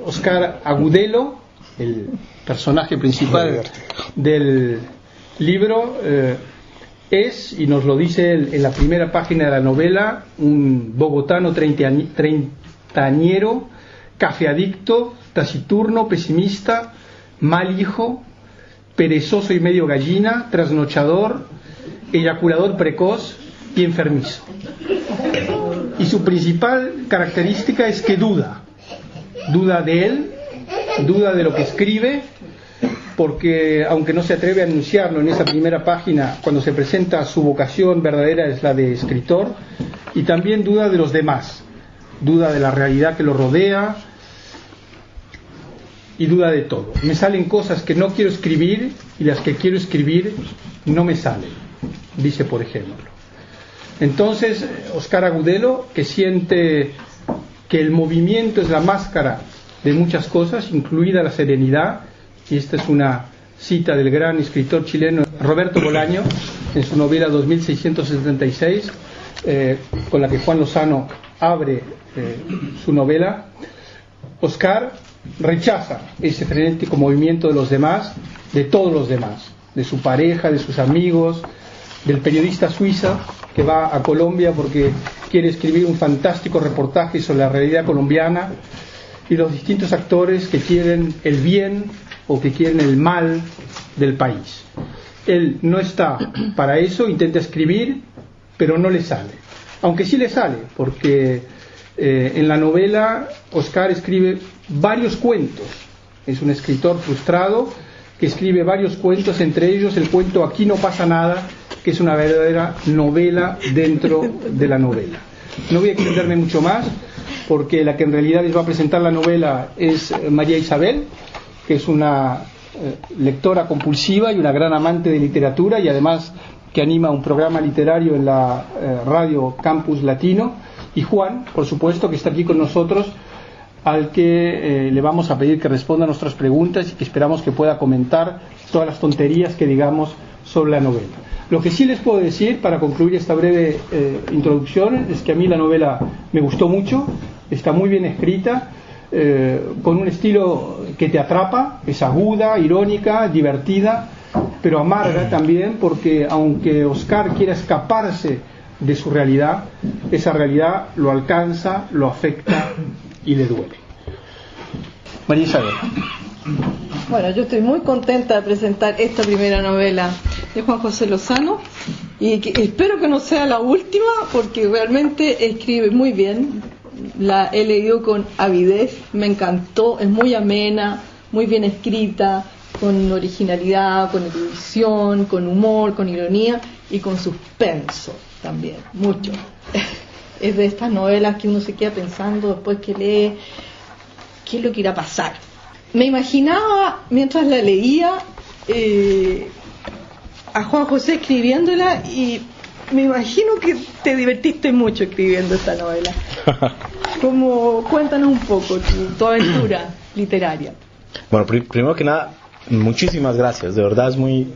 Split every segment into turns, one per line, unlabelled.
Oscar Agudelo, el personaje principal del libro, es, y nos lo dice en la primera página de la novela, un bogotano treintañero, cafeadicto, taciturno, pesimista, mal hijo, perezoso y medio gallina, trasnochador, eyaculador precoz y enfermizo. Y su principal característica es que duda de él, duda de lo que escribe, porque aunque no se atreve a anunciarlo en esa primera página, cuando se presenta su vocación verdadera es la de escritor, y también duda de los demás, duda de la realidad que lo rodea y duda de todo. Me salen cosas que no quiero escribir y las que quiero escribir no me salen, dice por ejemplo. Entonces Oscar Agudelo, que siente que el movimiento es la máscara de muchas cosas, incluida la serenidad, y esta es una cita del gran escritor chileno Roberto Bolaño en su novela 2676, con la que Juan Lozano abre su novela. Oscar rechaza ese frenético movimiento de los demás, de todos los demás, de su pareja, de sus amigos, del periodista suiza que va a Colombia porque quiere escribir un fantástico reportaje sobre la realidad colombiana, y los distintos actores que quieren el bien o que quieren el mal del país. Él no está para eso, intenta escribir, pero no le sale. Aunque sí le sale, porque en la novela Oscar escribe varios cuentos. Es un escritor frustrado que escribe varios cuentos, entre ellos el cuento Aquí no pasa nada, que es una verdadera novela dentro de la novela. No voy a extenderme mucho más, porque la que en realidad les va a presentar la novela es María Isabel, que es una lectora compulsiva y una gran amante de literatura, y además que anima un programa literario en la radio Campus Latino, y Juan, por supuesto, que está aquí con nosotros, al que le vamos a pedir que responda a nuestras preguntas y que esperamos que pueda comentar todas las tonterías que digamos sobre la novela. Lo que sí les puedo decir, para concluir esta breve introducción, es que a mí la novela me gustó mucho, está muy bien escrita, con un estilo que te atrapa, es aguda, irónica, divertida, pero amarga también, porque aunque Oscar quiera escaparse de su realidad, esa realidad lo alcanza, lo afecta y le duele. María Isabel.
Bueno, yo estoy muy contenta de presentar esta primera novela de Juan José Lozano, y espero que no sea la última, porque realmente escribe muy bien. La he leído con avidez, me encantó, es muy amena, muy bien escrita, con originalidad, con erudición, con humor, con ironía y con suspenso también, mucho. Es de estas novelas que uno se queda pensando después que lee qué es lo que irá a pasar. Me imaginaba, mientras la leía, a Juan José escribiéndola, y me imagino que te divertiste mucho escribiendo esta novela. Cuéntanos un poco tu aventura literaria.
Bueno, primero que nada, muchísimas gracias. De verdad es muy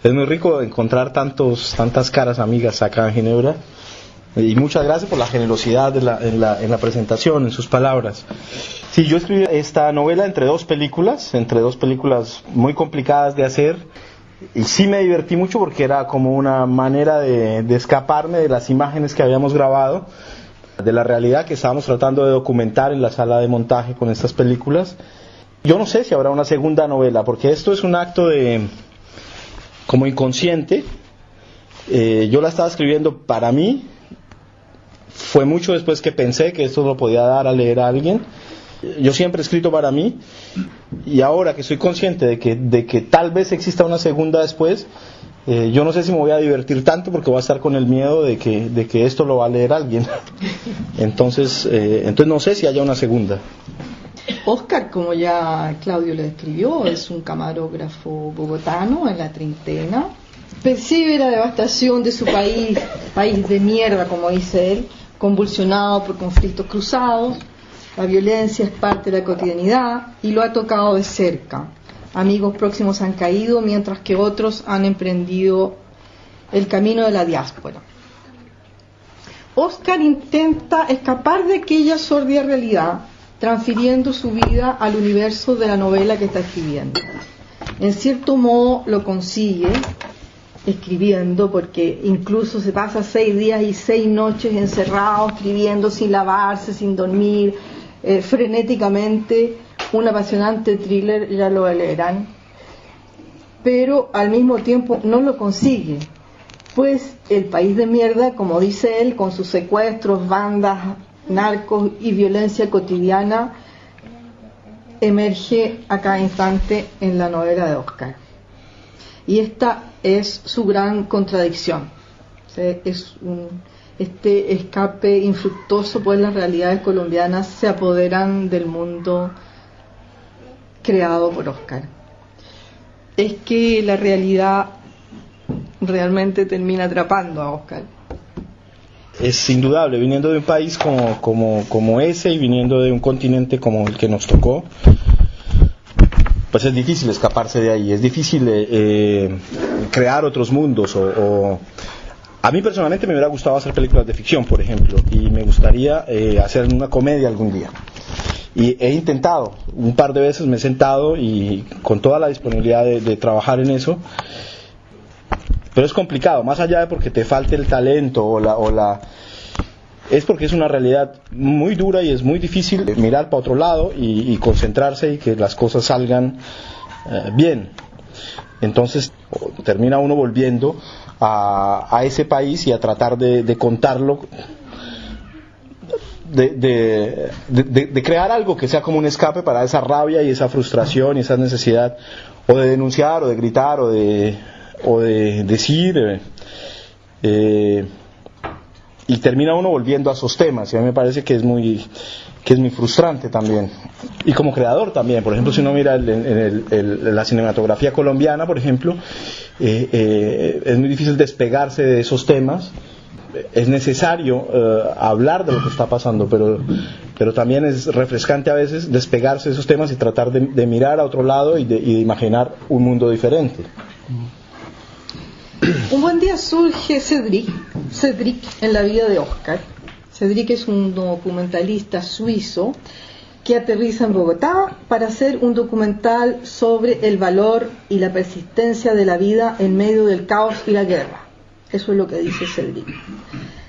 rico encontrar tantas caras amigas acá en Ginebra. Y muchas gracias por la generosidad en la presentación, en sus palabras. Sí, yo escribí esta novela entre dos películas muy complicadas de hacer, y sí me divertí mucho porque era como una manera de escaparme de las imágenes que habíamos grabado, de la realidad que estábamos tratando de documentar en la sala de montaje con estas películas. Yo no sé si habrá una segunda novela, porque esto es un acto como inconsciente. Yo la estaba escribiendo para mí. Fue mucho después que pensé que esto lo podía dar a leer a alguien. Yo siempre he escrito para mí, y ahora que soy consciente de que tal vez exista una segunda después, yo no sé si me voy a divertir tanto, porque voy a estar con el miedo de que esto lo va a leer alguien. Entonces no sé si haya una segunda.
Oscar, como ya Claudio le describió, es un camarógrafo bogotano en la treintena. Percibe la devastación de su país de mierda, como dice él, convulsionado por conflictos cruzados. La violencia es parte de la cotidianidad y lo ha tocado de cerca. Amigos próximos han caído, mientras que otros han emprendido el camino de la diáspora. Oscar intenta escapar de aquella sordida realidad transfiriendo su vida al universo de la novela que está escribiendo. En cierto modo lo consigue escribiendo, porque incluso se pasa 6 días y 6 noches encerrado escribiendo sin lavarse, sin dormir, frenéticamente, un apasionante thriller, ya lo leerán, pero al mismo tiempo no lo consigue, pues el país de mierda, como dice él, con sus secuestros, bandas, narcos y violencia cotidiana, emerge a cada instante en la novela de Oscar. Y esta es su gran contradicción. Este escape infructuoso, pues las realidades colombianas se apoderan del mundo creado por Oscar. Es que la realidad realmente termina atrapando a Oscar.
Es indudable, viniendo de un país como ese y viniendo de un continente como el que nos tocó, pues es difícil escaparse de ahí, es difícil crear otros mundos. A mí personalmente me hubiera gustado hacer películas de ficción, por ejemplo, y me gustaría hacer una comedia algún día. Y he intentado, un par de veces me he sentado y con toda la disponibilidad de trabajar en eso, pero es complicado, más allá de porque te falte el talento es porque es una realidad muy dura y es muy difícil mirar para otro lado y concentrarse y que las cosas salgan bien. Entonces termina uno volviendo a ese país y a tratar de contarlo, de crear algo que sea como un escape para esa rabia y esa frustración y esa necesidad o de denunciar o de gritar o de decir, y termina uno volviendo a esos temas, y a mí me parece que es muy frustrante también. Y como creador también, por ejemplo, si uno mira la cinematografía colombiana, por ejemplo, es muy difícil despegarse de esos temas. Es necesario hablar de lo que está pasando, pero también es refrescante a veces despegarse de esos temas y tratar de mirar a otro lado y de imaginar un mundo diferente.
Un buen día surge Cedric en la vida de Oscar. Cedric es un documentalista suizo que aterriza en Bogotá para hacer un documental sobre el valor y la persistencia de la vida en medio del caos y la guerra. Eso es lo que dice Cedric.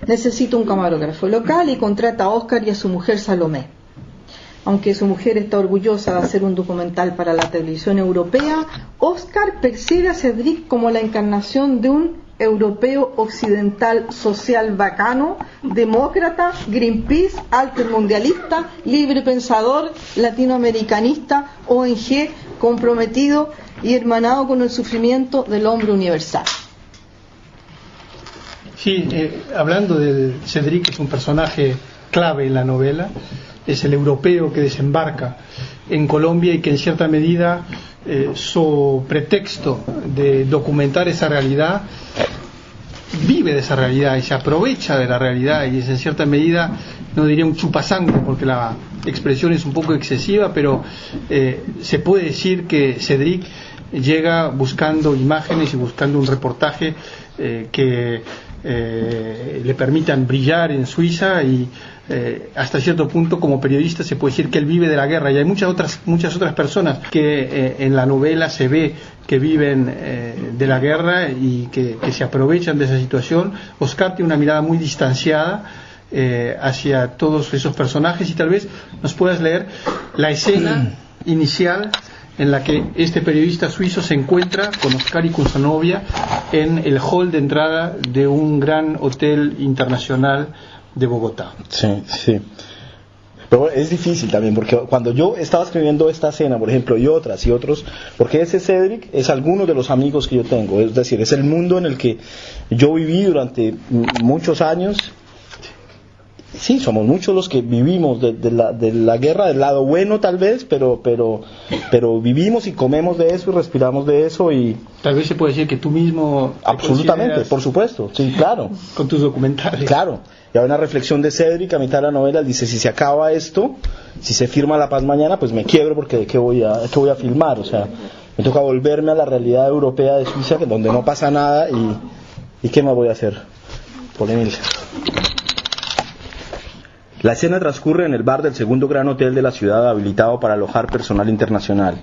Necesita un camarógrafo local y contrata a Oscar y a su mujer Salomé. Aunque su mujer está orgullosa de hacer un documental para la televisión europea, Oscar percibe a Cedric como la encarnación de un europeo occidental social bacano, demócrata, Greenpeace, altermundialista, libre pensador, latinoamericanista, ONG, comprometido y hermanado con el sufrimiento del hombre universal.
Sí, hablando de Cedric, que es un personaje clave en la novela, es el europeo que desembarca en Colombia y que en cierta medida, su pretexto de documentar esa realidad, vive de esa realidad y se aprovecha de la realidad, y es en cierta medida, no diría un chupasangre porque la expresión es un poco excesiva, pero se puede decir que Cedric llega buscando imágenes y buscando un reportaje que le permitan brillar en Suiza, y hasta cierto punto como periodista se puede decir que él vive de la guerra, y hay muchas otras personas que en la novela se ve que viven de la guerra y que se aprovechan de esa situación. Oscar tiene una mirada muy distanciada hacia todos esos personajes, y tal vez nos puedas leer la escena inicial en la que este periodista suizo se encuentra con Oscar y con su novia en el hall de entrada de un gran hotel internacional de Bogotá.
Sí, sí. Pero es difícil también, porque cuando yo estaba escribiendo esta escena, por ejemplo, y otros, porque ese Cedric es alguno de los amigos que yo tengo, es decir, es el mundo en el que yo viví durante muchos años. Sí, somos muchos los que vivimos de la guerra, del lado bueno tal vez, pero vivimos y comemos de eso y respiramos de eso, y
tal vez se puede decir que tú mismo
absolutamente, por supuesto, sí, claro,
con tus documentales.
Claro. Y hay una reflexión de Cedric a mitad de la novela. Él dice: si se acaba esto, si se firma la paz mañana, pues me quiebro, porque ¿qué voy a filmar? O sea, me toca volverme a la realidad europea de Suiza, donde no pasa nada, y ¿qué más voy a hacer por Emil? La escena transcurre en el bar del segundo gran hotel de la ciudad habilitado para alojar personal internacional,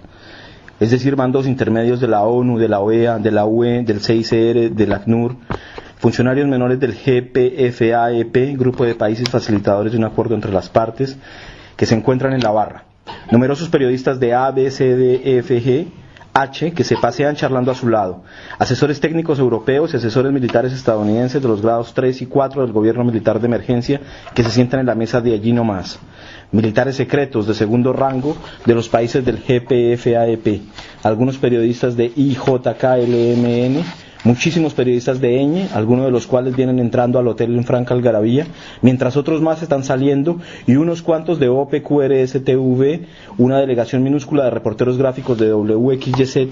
es decir, mandos intermedios de la ONU, de la OEA, de la UE, del CICR, del ACNUR, funcionarios menores del GPFAEP, grupo de países facilitadores de un acuerdo entre las partes, que se encuentran en la barra. Numerosos periodistas de A, B, C, D, E, F, G, H, que se pasean charlando a su lado, asesores técnicos europeos y asesores militares estadounidenses de los grados 3 y 4 del gobierno militar de emergencia, que se sientan en la mesa de allí nomás, militares secretos de segundo rango de los países del GPFAEP, algunos periodistas de IJKLMN, muchísimos periodistas de EÑE, algunos de los cuales vienen entrando al hotel en franca algarabía, mientras otros más están saliendo, y unos cuantos de OPQRSTV, una delegación minúscula de reporteros gráficos de WXYZ,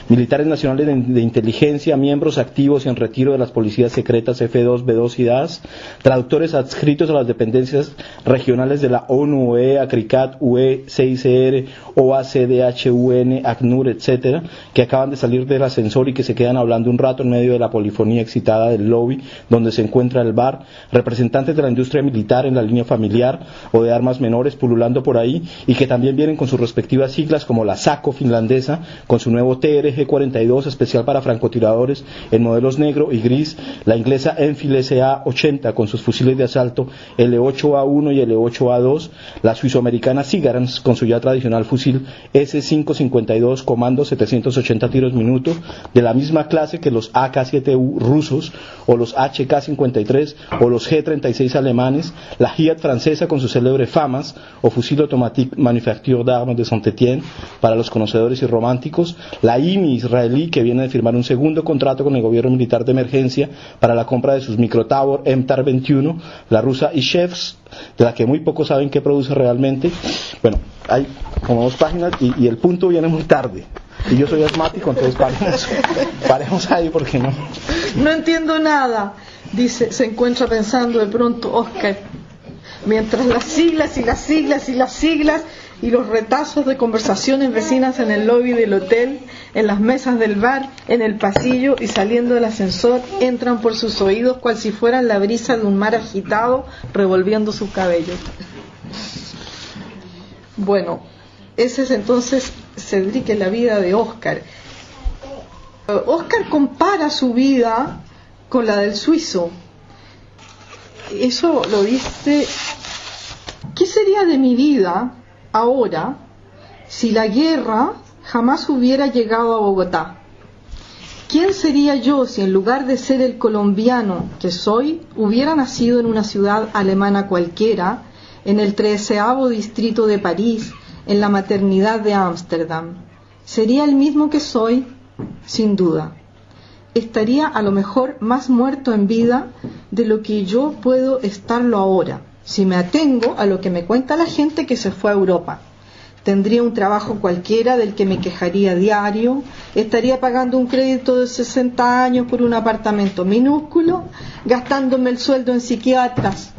militares nacionales de inteligencia, miembros activos y en retiro de las policías secretas F2, B2 y DAS, traductores adscritos a las dependencias regionales de la ONU, UE, ACRICAT, UE, CICR, OACDHUN, ACNUR, etc., que acaban de salir del ascensor y que se quedan hablando un rato en medio de la polifonía excitada del lobby donde se encuentra el bar, representantes de la industria militar en la línea familiar o de armas menores pululando por ahí, y que también vienen con sus respectivas siglas, como la SACO finlandesa con su nuevo TRG-42 especial para francotiradores en modelos negro y gris, la inglesa Enfield SA-80 con sus fusiles de asalto L8A1 y L8A2, la suizoamericana Sigarans con su ya tradicional fusil S552 comando 780 tiros minuto, de la misma clase que los AK-7U rusos, o los HK-53, o los G-36 alemanes, la Hiat francesa con su célebre FAMAS, o fusil automatique Manufacture d'Armes de Saint-Étienne, para los conocedores y románticos, la IMI israelí, que viene de firmar un segundo contrato con el gobierno militar de emergencia para la compra de sus microtower MTAR-21, la rusa Ishevs, de la que muy pocos saben qué produce realmente. Bueno, hay como 2 páginas y el punto viene muy tarde. Y yo soy asmático, entonces paremos ahí porque
no entiendo nada. Dice, se encuentra pensando de pronto Oscar, mientras las siglas y las siglas y las siglas y los retazos de conversaciones vecinas en el lobby del hotel, en las mesas del bar, en el pasillo y saliendo del ascensor entran por sus oídos cual si fueran la brisa de un mar agitado revolviendo sus cabellos. Bueno, ese es entonces Cedric, en la vida de Oscar. Oscar compara su vida con la del suizo. Eso lo dice. ¿Qué sería de mi vida ahora si la guerra jamás hubiera llegado a Bogotá? ¿Quién sería yo si en lugar de ser el colombiano que soy, hubiera nacido en una ciudad alemana cualquiera, en el 13º distrito de París, en la maternidad de Ámsterdam? ¿Sería el mismo que soy? Sin duda. Estaría a lo mejor más muerto en vida de lo que yo puedo estarlo ahora, si me atengo a lo que me cuenta la gente que se fue a Europa. Tendría un trabajo cualquiera del que me quejaría diario, estaría pagando un crédito de 60 años por un apartamento minúsculo, gastándome el sueldo en psiquiatras,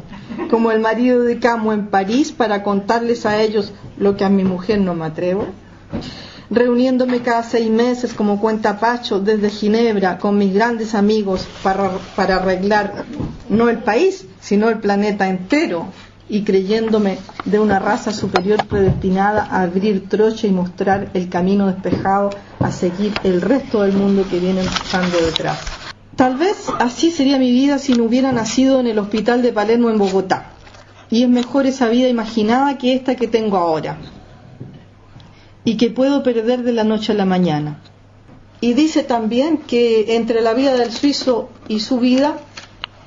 como el marido de Camus en París, para contarles a ellos lo que a mi mujer no me atrevo, reuniéndome cada 6 meses, como cuenta Pacho, desde Ginebra con mis grandes amigos para arreglar no el país, sino el planeta entero, y creyéndome de una raza superior predestinada a abrir trocha y mostrar el camino despejado a seguir el resto del mundo que viene empujando detrás. Tal vez así sería mi vida si no hubiera nacido en el hospital de Palermo en Bogotá, y es mejor esa vida imaginada que esta que tengo ahora, y que puedo perder de la noche a la mañana. Y dice también que entre la vida del suizo y su vida,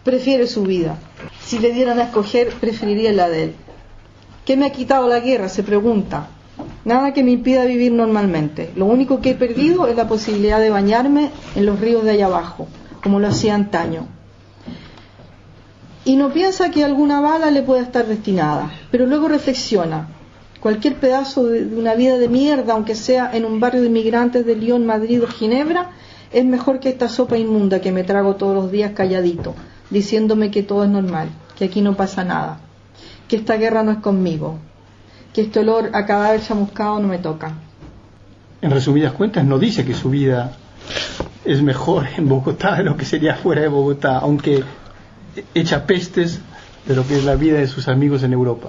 prefiere su vida. Si le dieran a escoger, preferiría la de él. ¿Qué me ha quitado la guerra?, se pregunta. Nada que me impida vivir normalmente. Lo único que he perdido es la posibilidad de bañarme en los ríos de allá abajo, como lo hacía antaño. Y no piensa que alguna bala le pueda estar destinada, pero luego reflexiona. Cualquier pedazo de una vida de mierda, aunque sea en un barrio de inmigrantes de Lyon, Madrid o Ginebra, es mejor que esta sopa inmunda que me trago todos los días calladito, diciéndome que todo es normal, que aquí no pasa nada, que esta guerra no es conmigo, que este olor a cadáver chamuscado no me toca.
En resumidas cuentas, no dice que su vida es mejor en Bogotá de lo que sería fuera de Bogotá, aunque echa pestes de lo que es la vida de sus amigos en Europa.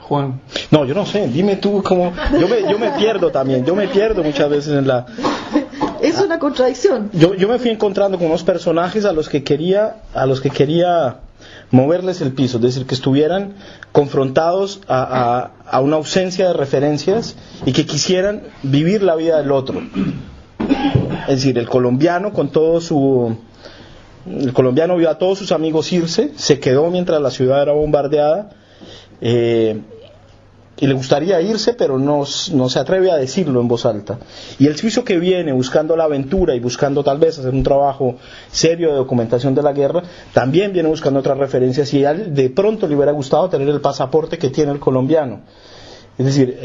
Juan.
No, yo no sé, dime tú cómo. Yo me pierdo también, yo me pierdo muchas veces en la.
Es una contradicción.
Yo me fui encontrando con unos personajes a los que quería moverles el piso, es decir, que estuvieran confrontados a una ausencia de referencias y que quisieran vivir la vida del otro. Es decir, el colombiano vio a todos sus amigos irse, se quedó mientras la ciudad era bombardeada, y le gustaría irse, pero no se atreve a decirlo en voz alta. Y el suizo que viene buscando la aventura y buscando tal vez hacer un trabajo serio de documentación de la guerra, también viene buscando otras referencias, y a él de pronto le hubiera gustado tener el pasaporte que tiene el colombiano. Es decir,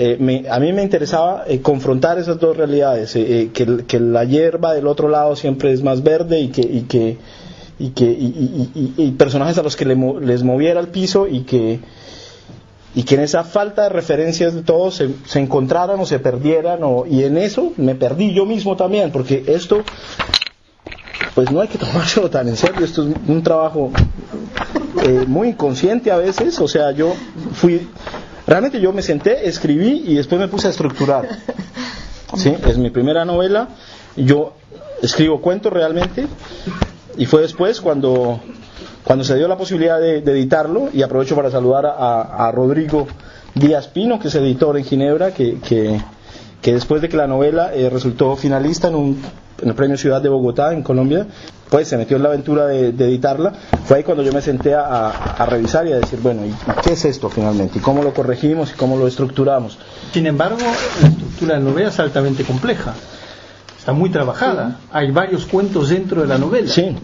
a mí me interesaba confrontar esas dos realidades, que la hierba del otro lado siempre es más verde, y personajes a los que les moviera el piso, y que en esa falta de referencias de todos se encontraran o se perdieran, y en eso me perdí yo mismo también, porque esto pues no hay que tomárselo tan en serio, esto es un trabajo muy inconsciente a veces. O sea, realmente yo me senté, escribí y después me puse a estructurar. ¿Sí? Es mi primera novela, yo escribo cuentos realmente, y fue después cuando se dio la posibilidad de editarlo, y aprovecho para saludar a Rodrigo Díaz Pino, que es editor en Ginebra, que después de que la novela resultó finalista en el Premio Ciudad de Bogotá, en Colombia, pues se metió en la aventura de editarla. Fue ahí cuando yo me senté a revisar y a decir, bueno, ¿y qué es esto finalmente? ¿Y cómo lo corregimos? ¿Y cómo lo estructuramos?
Sin embargo, la estructura de la novela es altamente compleja, está muy trabajada, sí. Hay varios cuentos dentro de la novela.
Sí.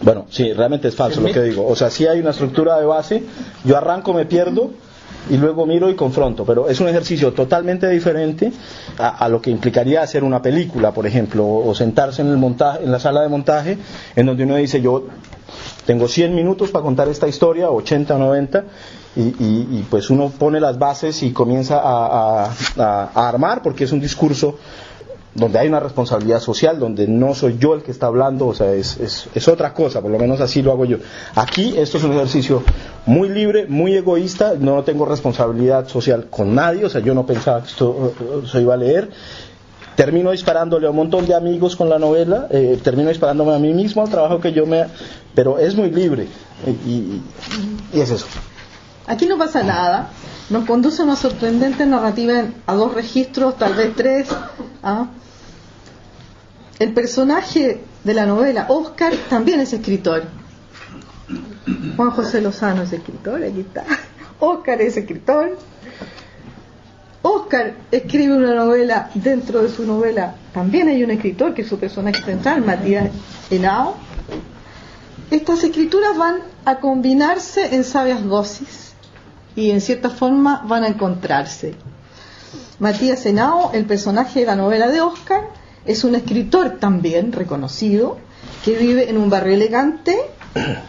Bueno, sí, realmente es falso lo que digo. O sea, sí hay una estructura de base, yo arranco, me pierdo, y luego miro y confronto, pero es un ejercicio totalmente diferente a lo que implicaría hacer una película, por ejemplo, o sentarse en la sala de montaje, en donde uno dice, yo tengo 100 minutos para contar esta historia, 80 o 90, y pues uno pone las bases y comienza a armar, porque es un discurso donde hay una responsabilidad social, donde no soy yo el que está hablando, o sea, es otra cosa, por lo menos así lo hago yo. Aquí esto es un ejercicio muy libre, muy egoísta, no tengo responsabilidad social con nadie, o sea, yo no pensaba que esto se iba a leer. Termino disparándole a un montón de amigos con la novela, termino disparándome a mí mismo al trabajo que pero es muy libre, y es eso.
Aquí no pasa nada, nos conduce a una sorprendente narrativa a 2 registros, tal vez 3. El personaje de la novela, Óscar, también es escritor. Juan José Lozano es escritor, aquí está. Óscar es escritor. Óscar escribe una novela, dentro de su novela también hay un escritor que es su personaje central, Matías Henao. Estas escrituras van a combinarse en sabias dosis y en cierta forma van a encontrarse. Matías Henao, el personaje de la novela de Óscar, es un escritor también reconocido, que vive en un barrio elegante,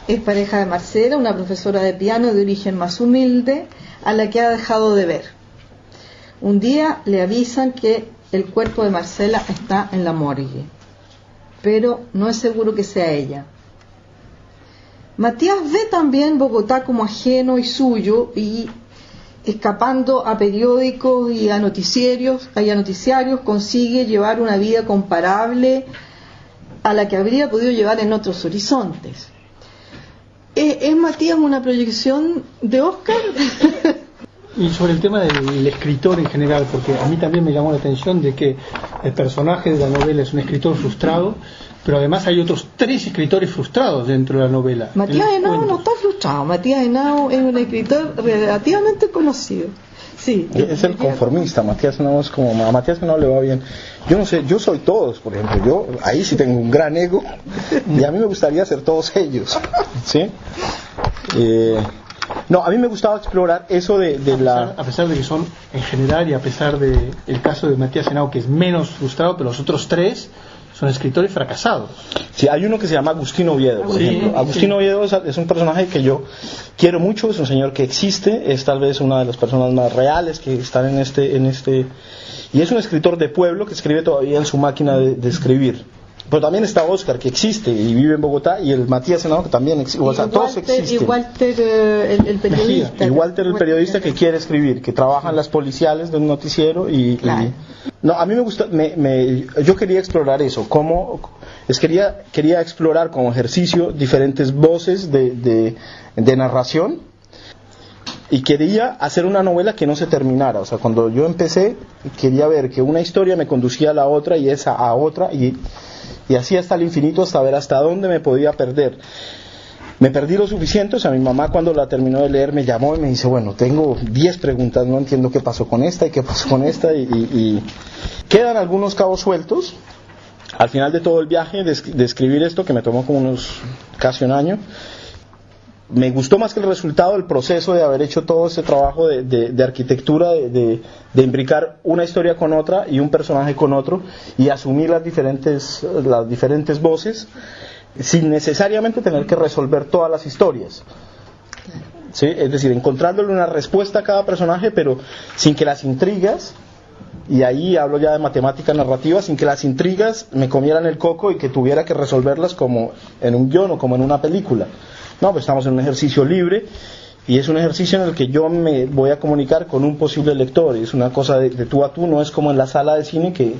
es pareja de Marcela, una profesora de piano de origen más humilde, a la que ha dejado de ver. Un día le avisan que el cuerpo de Marcela está en la morgue, pero no es seguro que sea ella. Matías ve también Bogotá como ajeno y suyo, y escapando a periódicos y a noticiarios, consigue llevar una vida comparable a la que habría podido llevar en otros horizontes. ¿Es Matías una proyección de Óscar?
Y sobre el tema del escritor en general, porque a mí también me llamó la atención de que el personaje de la novela es un escritor frustrado, pero además hay otros 3 escritores frustrados dentro de la novela.
Matías Henao no está frustrado, Matías Henao es un escritor relativamente conocido. Sí,
es el conformista. Matías Henao es como, a Matías Henao le va bien. Yo no sé, yo soy todos, por ejemplo, yo ahí sí tengo un gran ego, y a mí me gustaría ser todos ellos, ¿sí? No, a mí me gustaba explorar eso a
pesar de que son, en general, y a pesar de el caso de Matías Henao, que es menos frustrado, pero los otros 3 son escritores fracasados.
Sí, hay uno que se llama Agustín Oviedo, por ejemplo. Agustín Oviedo es un personaje que yo quiero mucho, es un señor que existe, es tal vez una de las personas más reales que están en este y es un escritor de pueblo que escribe todavía en su máquina de escribir. Pero también está Oscar, que existe y vive en Bogotá, y el Matías Henao, que también existe. O sea, todos existen.
Y Walter, el periodista.
Y Walter, el periodista que quiere escribir, que trabaja en las policiales de un noticiero.
Claro.
No, a mí me gusta, yo quería explorar eso, quería explorar como ejercicio diferentes voces de narración, y quería hacer una novela que no se terminara. O sea, cuando yo empecé, quería ver que una historia me conducía a la otra y esa a otra, y así hasta el infinito, hasta ver hasta dónde me podía perder. Me perdí lo suficiente. O sea, mi mamá, cuando la terminó de leer, me llamó y me dice, bueno, tengo 10 preguntas, no entiendo qué pasó con esta y qué pasó con esta, y quedan algunos cabos sueltos al final de todo el viaje de escribir esto, que me tomó como casi un año. Me gustó más que el resultado, el proceso de haber hecho todo ese trabajo de arquitectura, de imbricar una historia con otra y un personaje con otro, y asumir las diferentes voces, sin necesariamente tener que resolver todas las historias. ¿Sí? Es decir, encontrándole una respuesta a cada personaje, pero sin que las intrigas, y ahí hablo ya de matemática narrativa, sin que las intrigas me comieran el coco y que tuviera que resolverlas como en un guión o como en una película. No, pues estamos en un ejercicio libre, y es un ejercicio en el que yo me voy a comunicar con un posible lector. Es una cosa de tú a tú, no es como en la sala de cine que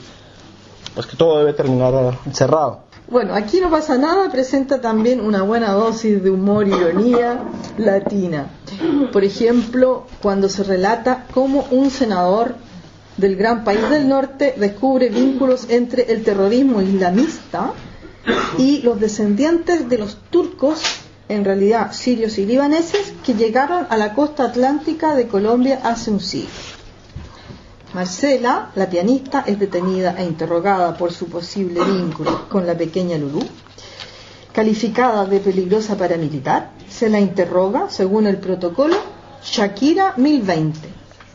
todo debe terminar cerrado.
Bueno, Aquí no pasa nada presenta también una buena dosis de humor y ironía latina. Por ejemplo, cuando se relata cómo un senador del gran país del norte descubre vínculos entre el terrorismo islamista y los descendientes de los turcos, en realidad sirios y libaneses, que llegaron a la costa atlántica de Colombia hace un siglo. Marcela, la pianista, es detenida e interrogada por su posible vínculo con la pequeña Lulú. Calificada de peligrosa paramilitar, se la interroga según el protocolo Shakira 1020,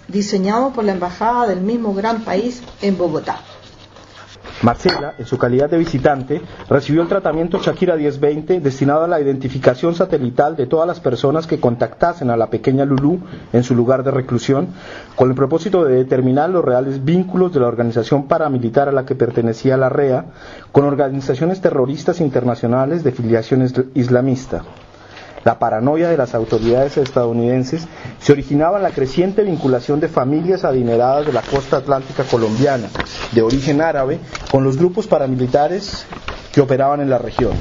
diseñado por la embajada del mismo gran país en Bogotá.
Marcela, en su calidad de visitante, recibió el tratamiento Shakira 1020, destinado a la identificación satelital de todas las personas que contactasen a la pequeña Lulú en su lugar de reclusión, con el propósito de determinar los reales vínculos de la organización paramilitar a la que pertenecía la REA con organizaciones terroristas internacionales de filiación islamista. La paranoia de las autoridades estadounidenses se originaba en la creciente vinculación de familias adineradas de la costa atlántica colombiana, de origen árabe, con los grupos paramilitares que operaban en la región.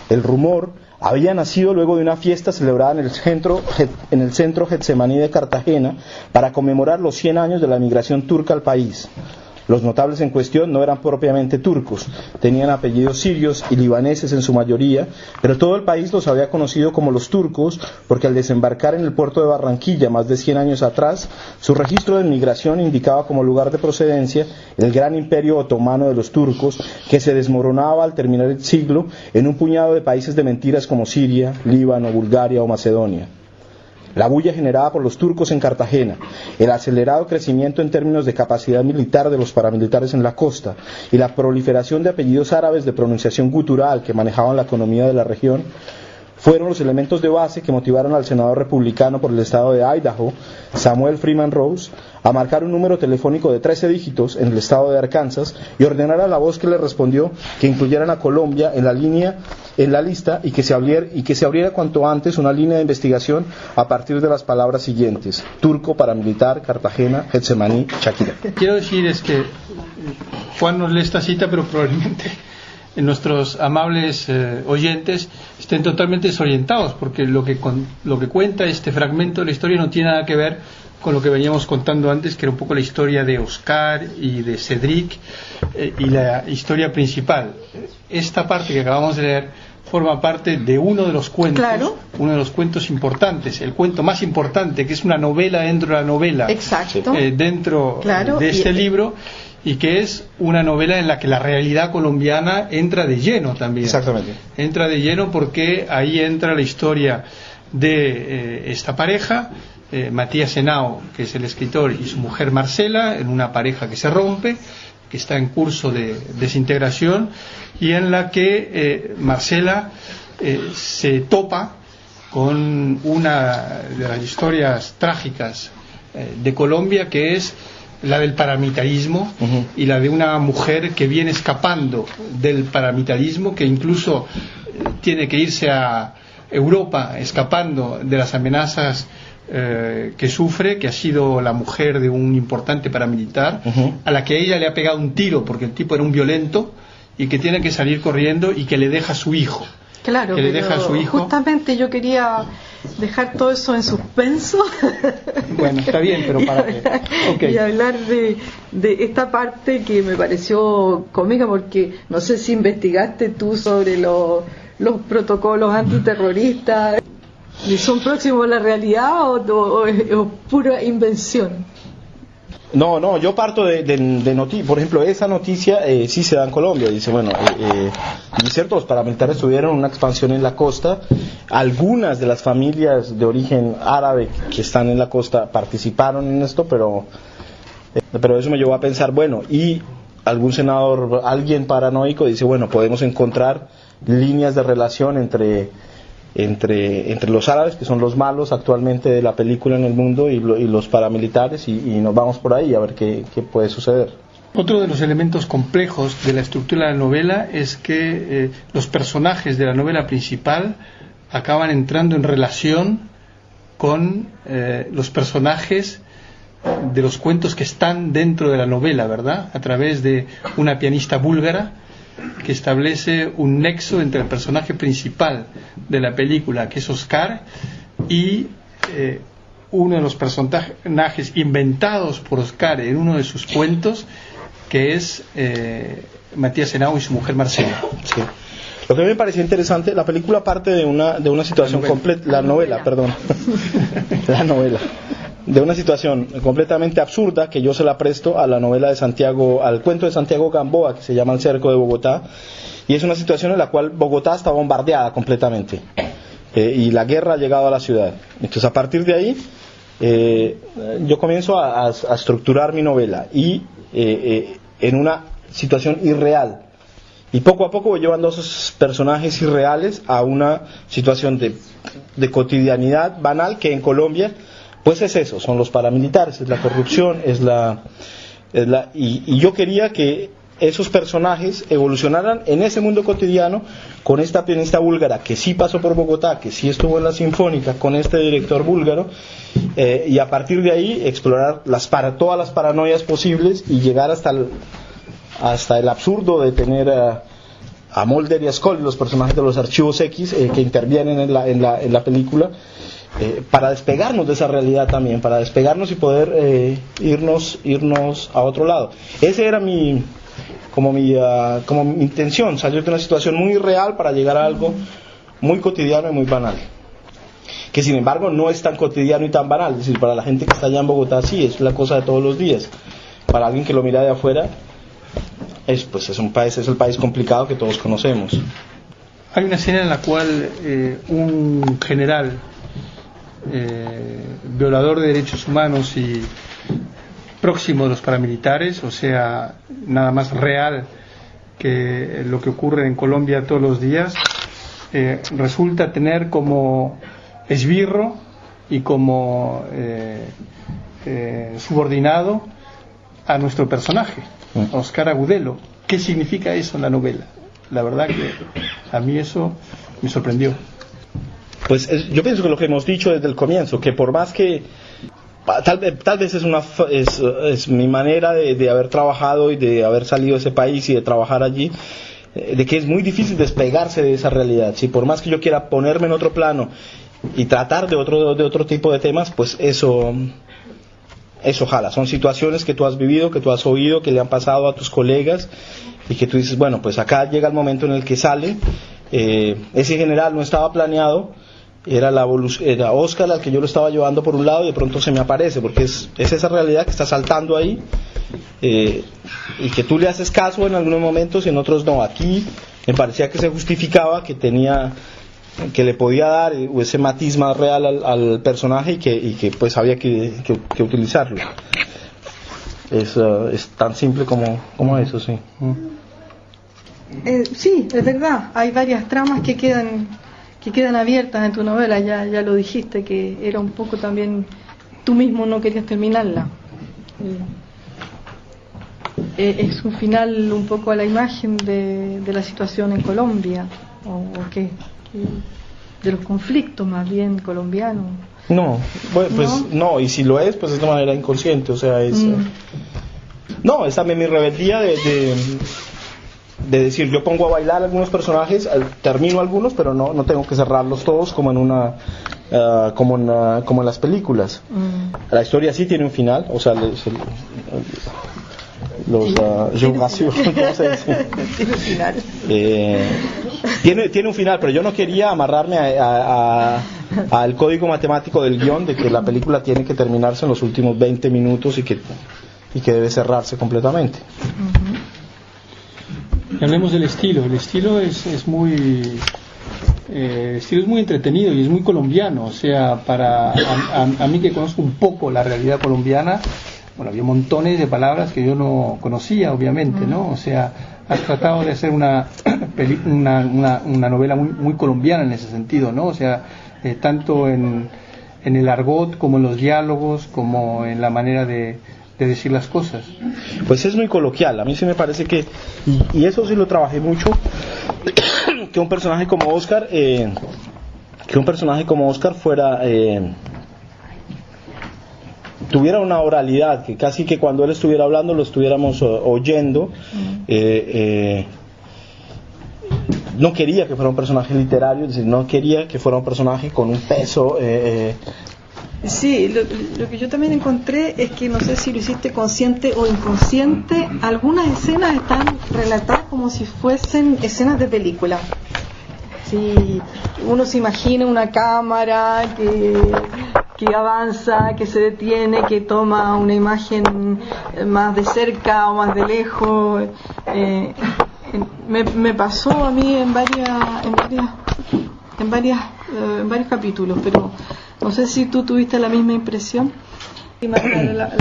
El rumor había nacido luego de una fiesta celebrada en el centro Getsemaní de Cartagena para conmemorar los 100 años de la migración turca al país. Los notables en cuestión no eran propiamente turcos, tenían apellidos sirios y libaneses en su mayoría, pero todo el país los había conocido como los turcos, porque al desembarcar en el puerto de Barranquilla más de 100 años atrás, su registro de migración indicaba como lugar de procedencia el gran imperio otomano de los turcos, que se desmoronaba al terminar el siglo en un puñado de países de mentiras como Siria, Líbano, Bulgaria o Macedonia. La bulla generada por los turcos en Cartagena, el acelerado crecimiento en términos de capacidad militar de los paramilitares en la costa y la proliferación de apellidos árabes de pronunciación gutural que manejaban la economía de la región, fueron los elementos de base que motivaron al senador republicano por el estado de Idaho, Samuel Freeman Rose, a marcar un número telefónico de 13 dígitos en el estado de Arkansas y ordenar a la voz que le respondió que incluyeran a Colombia en la lista y que se abriera cuanto antes una línea de investigación a partir de las palabras siguientes: turco, paramilitar, Cartagena, Getsemaní, Shakira.
Quiero decir es que Juan nos lee esta cita, pero probablemente nuestros amables oyentes estén totalmente desorientados, porque lo que cuenta este fragmento de la historia no tiene nada que ver con lo que veníamos contando antes, que era un poco la historia de Oscar y de Cedric y la historia principal. Esta parte que acabamos de leer forma parte de uno de los cuentos, claro, uno de los cuentos importantes, el cuento más importante, que es una novela dentro de la novela,
exacto,
dentro, claro, de este libro, y que es una novela en la que la realidad colombiana entra de lleno también.
Exactamente.
Entra de lleno porque ahí entra la historia de esta pareja, Matías Henao, que es el escritor, y su mujer Marcela, en una pareja que se rompe, que está en curso de desintegración, y en la que Marcela se topa con una de las historias trágicas de Colombia, que es la del paramilitarismo y la de una mujer que viene escapando del paramilitarismo, que incluso tiene que irse a Europa escapando de las amenazas que sufre, que ha sido la mujer de un importante paramilitar, a la que ella le ha pegado un tiro porque el tipo era un violento y que tiene que salir corriendo y que le deja a su hijo.
Claro,
que le deja a su hijo.
Justamente yo quería dejar todo eso en suspenso.
Bueno, está bien, pero para okay.
Y hablar de esta parte que me pareció cómica, porque no sé si investigaste tú sobre los protocolos antiterroristas, ¿y son próximos a la realidad o es pura invención?
No, yo parto de noticias. Por ejemplo, esa noticia sí se da en Colombia. Dice, bueno, y cierto, los paramilitares tuvieron una expansión en la costa. Algunas de las familias de origen árabe que están en la costa participaron en esto, pero eso me llevó a pensar, bueno, y algún senador, alguien paranoico dice, bueno, podemos encontrar líneas de relación entre los árabes, que son los malos actualmente de la película en el mundo, y los paramilitares, y nos vamos por ahí a ver qué puede suceder.
Otro de los elementos complejos de la estructura de la novela es que los personajes de la novela principal acaban entrando en relación con los personajes de los cuentos que están dentro de la novela, ¿verdad? A través de una pianista búlgara que establece un nexo entre el personaje principal de la película, que es Oscar, y uno de los personajes inventados por Oscar en uno de sus cuentos, que es Matías Henao y su mujer Marcela.
Sí. Lo que me pareció interesante, la película parte de una situación completa, la novela, de una situación completamente absurda, que yo se la presto a la novela de Santiago, al cuento de Santiago Gamboa, que se llama El cerco de Bogotá, y es una situación en la cual Bogotá está bombardeada completamente, y la guerra ha llegado a la ciudad. Entonces, a partir de ahí, yo comienzo a estructurar mi novela, y en una situación irreal, y poco a poco voy llevando a esos personajes irreales a una situación de cotidianidad banal, que en Colombia pues es eso, son los paramilitares, es la corrupción, y yo quería que esos personajes evolucionaran en ese mundo cotidiano, con esta pianista búlgara que sí pasó por Bogotá, que sí estuvo en la Sinfónica, con este director búlgaro, y a partir de ahí explorar todas las paranoias posibles y llegar hasta el absurdo de tener a Mulder y a Scully, los personajes de los archivos X, que intervienen en la película, para despegarnos de esa realidad también, para despegarnos y poder irnos a otro lado. Ese era mi intención, salir de una situación muy real para llegar a algo muy cotidiano y muy banal, que sin embargo no es tan cotidiano y tan banal. Es decir, para la gente que está allá en Bogotá sí es la cosa de todos los días. Para alguien que lo mira de afuera es el país complicado que todos conocemos.
Hay una escena en la cual un general violador de derechos humanos y próximo de los paramilitares, o sea, nada más real que lo que ocurre en Colombia todos los días, resulta tener como esbirro y como subordinado a nuestro personaje, a Oscar Agudelo. ¿Qué significa eso en la novela? La verdad que a mí eso me sorprendió.
Pues yo pienso que lo que hemos dicho desde el comienzo, que por más que tal vez es mi manera de haber trabajado y de haber salido de ese país y de trabajar allí, de que es muy difícil despegarse de esa realidad. Si por más que yo quiera ponerme en otro plano y tratar de otro tipo de temas, pues eso jala. Son situaciones que tú has vivido, que tú has oído, que le han pasado a tus colegas, y que tú dices, bueno, pues acá llega el momento en el que sale. Ese general no estaba planeado, era Oscar al que yo lo estaba llevando por un lado, y de pronto se me aparece, porque es esa realidad que está saltando ahí, y que tú le haces caso en algunos momentos y en otros no. Aquí me parecía que se justificaba, que le podía dar ese matiz más real al personaje, y que pues había que utilizarlo. Es tan simple como eso, sí.
Sí, es verdad, hay varias tramas que quedan abiertas en tu novela. Ya lo dijiste, que era un poco también, tú mismo no querías terminarla. es un final un poco a la imagen de la situación en Colombia, o qué, de los conflictos más bien colombianos.
No, bueno, pues no, y si lo es, pues es de manera inconsciente, o sea, es... No, es también mi rebeldía de decir, yo pongo a bailar algunos personajes, termino algunos, pero no tengo que cerrarlos todos como en como en las películas. La historia sí tiene un final, o sea, ¿cómo se dice? Tiene un final, pero yo no quería amarrarme al código matemático del guión de que la película tiene que terminarse en los últimos 20 minutos y que debe cerrarse completamente.
Y hablemos del estilo. El estilo es muy entretenido y es muy colombiano. O sea, para a mí que conozco un poco la realidad colombiana, bueno, había montones de palabras que yo no conocía, obviamente, ¿no? O sea, has tratado de hacer una novela muy colombiana en ese sentido, ¿no? O sea, tanto en el argot como en los diálogos, como en la manera de decir las cosas.
Pues es muy coloquial. A mí sí me parece que, y eso sí lo trabajé mucho, que un personaje como Oscar fuera tuviera una oralidad, que casi que cuando él estuviera hablando lo estuviéramos oyendo. No quería que fuera un personaje literario, es decir, no quería que fuera un personaje con un peso.
Sí, lo que yo también encontré es que, no sé si lo hiciste consciente o inconsciente, algunas escenas están relatadas como si fuesen escenas de película. Si uno se imagina una cámara que avanza, que se detiene, que toma una imagen más de cerca o más de lejos. Me pasó a mí en varios capítulos, pero no sé si tú tuviste la misma impresión. Una de las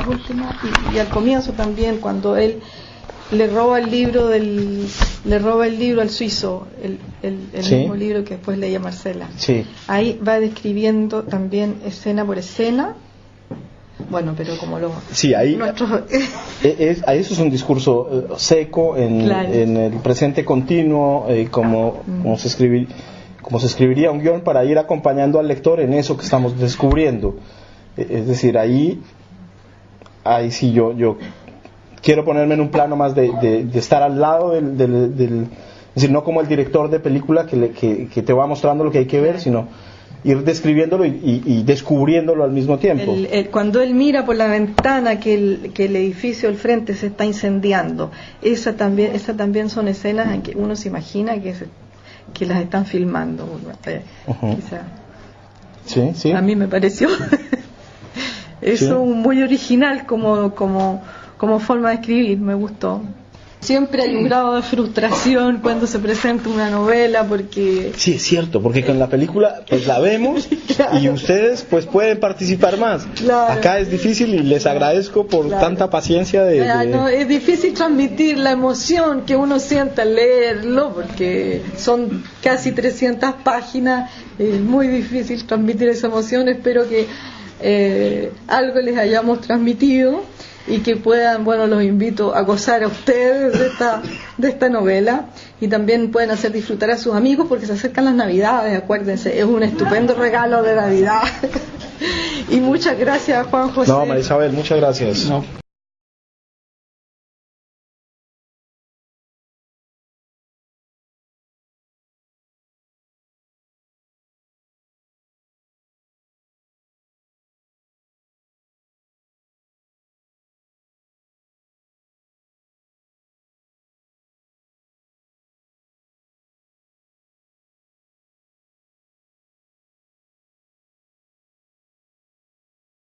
últimas, y al comienzo también, cuando él le roba el libro al suizo, el
¿Sí?
mismo libro que después leía Marcela.
Sí.
Ahí va describiendo también escena por escena. Bueno, pero como lo...
Sí, ahí eso es un discurso seco en el presente continuo, como se escribiría un guión para ir acompañando al lector en eso que estamos descubriendo. Es decir, ahí sí yo quiero ponerme en un plano más de estar al lado del es decir, no como el director de película que te va mostrando lo que hay que ver, sino ir describiéndolo y descubriéndolo al mismo tiempo.
Cuando él mira por la ventana que el edificio al frente se está incendiando, esa también son escenas en que uno se imagina que las están filmando. Quizá.
Sí.
A mí me pareció eso muy original como forma de escribir, me gustó. Siempre hay un grado de frustración cuando se presenta una novela, porque...
Sí, es cierto, porque con la película pues la vemos claro. Y ustedes pues pueden participar más. Claro. Acá es difícil y les agradezco por tanta paciencia
No, es difícil transmitir la emoción que uno siente al leerlo, porque son casi 300 páginas, es muy difícil transmitir esa emoción. Espero que algo les hayamos transmitido y que puedan, los invito a gozar a ustedes de esta novela, y también pueden hacer disfrutar a sus amigos, porque se acercan las Navidades, acuérdense, es un estupendo regalo de Navidad. Y muchas gracias, Juan José.
No, María Isabel, muchas gracias. No.